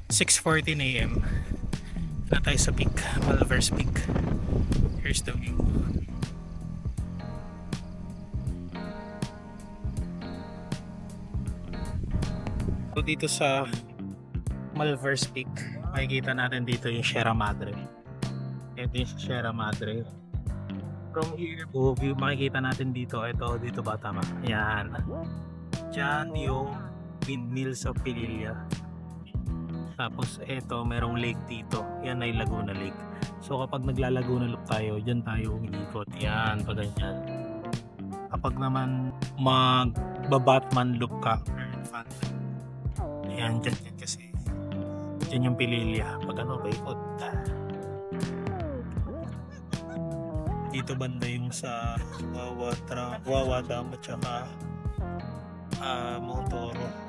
6:14 AM na tayo sa peak, Malvers Peak. Here's the view. So dito sa Malvers Peak, makikita natin dito yung Sierra Madre. Ito yung Sierra Madre. From here, view, makikita natin dito. Ito, dito ba tama? Yan. Diyan yung windmills of Pililla. Tapos ito, merong lake dito. Yan ay Laguna Lake. So kapag naglalaguna loop tayo, dyan tayo umiikot. Yan, pa ganyan. Kapag naman mag-Batman loop ka, yan, dyan kasi. Dyan yung Pililla. Pag ano, paikot. Dito banda yung sa Wawa Dam at saka Mount Oro.